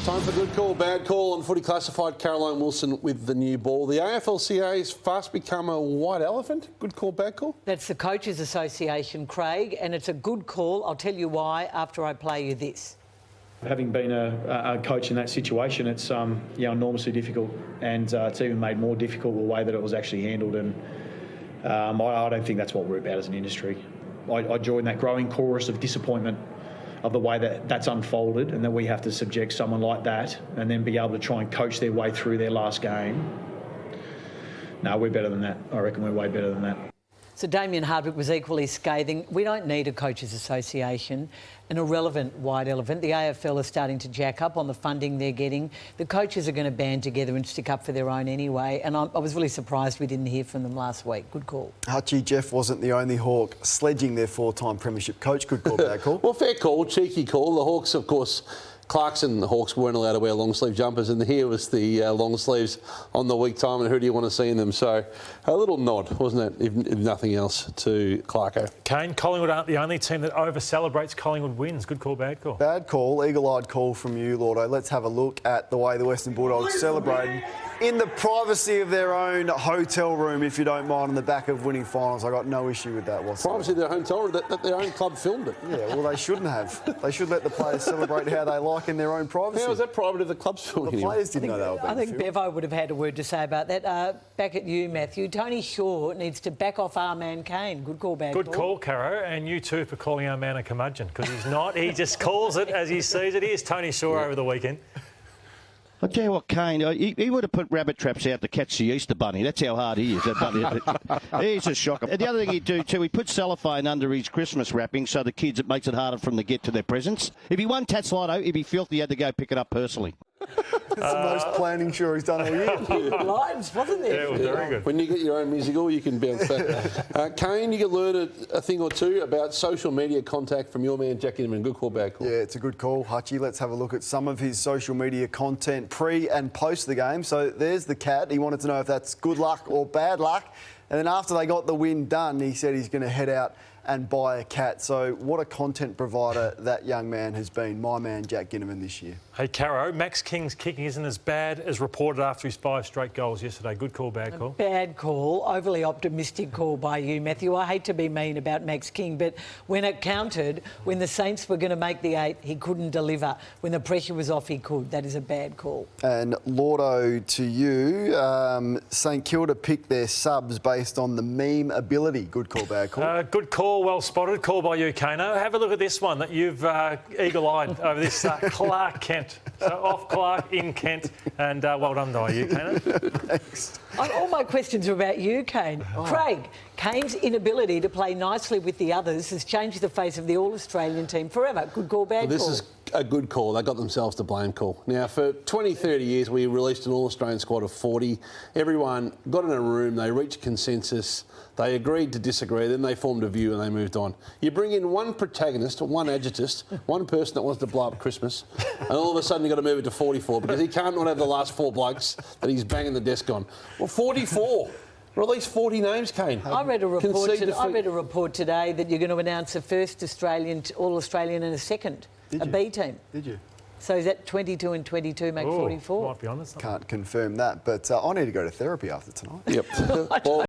Time for good call, bad call on Footy Classified. Caroline Wilson with the new ball. The AFLCA has fast become a white elephant. Good call, bad call? That's the Coaches Association, Craig, and it's a good call. I'll tell you why after I play you this. Having been a coach in that situation, it's enormously difficult, and it's even made more difficult the way that it was actually handled. And I don't think that's what we're about as an industry. I join that growing chorus of disappointment of the way that that's unfolded, and that we have to subject someone like that and then be able to try and coach their way through their last game. No, we're better than that. I reckon we're way better than that. So Damien Hardwick was equally scathing. We don't need a Coaches Association, an irrelevant white elephant. The AFL is starting to jack up on the funding they're getting. The coaches are going to band together and stick up for their own anyway. And I was really surprised we didn't hear from them last week. Good call. Hutchie, Jeff wasn't the only Hawk sledging their four-time premiership coach. Good call, bad call. Well, fair call, cheeky call. The Hawks, of course, Clarkson and the Hawks weren't allowed to wear long-sleeve jumpers, and here was the long sleeves on the week time, and who do you want to see in them? So a little nod, wasn't it, if nothing else, to Clarko. Kane, Collingwood aren't the only team that over-celebrates Collingwood wins. Good call, bad call? Bad call, eagle-eyed call from you, Lordo. Let's have a look at the way the Western Bulldogs celebrated in the privacy of their own hotel room, if you don't mind, on the back of winning finals. I got no issue with that whatsoever. Privacy of their hotel room, that their own club filmed it. Yeah, well, they shouldn't have. They should let the players celebrate how they like in their own privacy. How was that private if the club's filming? The players didn't know they were being I think filmed. Bevo would have had a word to say about that. Back at you, Matthew. Tony Shaw needs to back off our man Kane. Good call, bad call. Good call, Caro, and you too for calling our man a curmudgeon, because he's not. He just calls it as he sees it. Here's Tony Shaw over the weekend. I'll tell you what, Kane, he would have put rabbit traps out to catch the Easter bunny. That's how hard he is. That bunny. He's a shocker. The other thing he'd do too, he put cellophane under his Christmas wrapping so the kids, it makes it harder for them to get to their presents. If he won Tatslotto, he'd be filthy, he had to go pick it up personally. That's the most planning sure he's done all year. Lines, wasn't there? Yeah, it was very good. When you get your own musical, you can bounce back. Kane, you can learn a thing or two about social media contact from your man Jack Inman. Good call, bad call? Yeah, it's a good call, Hutchie. Let's have a look at some of his social media content pre and post the game. So there's the cat. He wanted to know if that's good luck or bad luck. And then after they got the win done, he said he's going to head out and buy a cat. So what a content provider that young man has been, my man Jack Ginnivan this year. Hey, Caro, Max King's kicking isn't as bad as reported after his 5 straight goals yesterday. Good call, bad call? Bad call. Overly optimistic call by you, Matthew. I hate to be mean about Max King, but when it counted, when the Saints were going to make the 8, he couldn't deliver. When the pressure was off, he could. That is a bad call. And Lordo, to you, St Kilda picked their subs based on the meme ability. Good call, bad call? Good call, well spotted. Call by you, Kano. Have a look at this one that you've eagle-eyed over this Clark Kent. So off Clark, in Kent, and well done by you, Kano. Thanks. All my questions are about you, Kane. Craig, Kane's inability to play nicely with the others has changed the face of the All-Australian team forever. Good call, bad call? This is a good call. They got themselves to blame, call. Now, for 20, 30 years, we released an All-Australian squad of 40. Everyone got in a room, they reached consensus, they agreed to disagree, then they formed a view and they moved on. You bring in one protagonist, one agitist, one person that wants to blow up Christmas, and all of a sudden you've got to move it to 44 because he can't not have the last 4 blokes that he's banging the desk on. Well, 44. Or at least 40 names, Kane. I read a report today that you're going to announce a first All-Australian and a second, B team. Did you? So is that 22 and 22 make 44? Might be honest. Can't confirm that, but I need to go to therapy after tonight. Yep.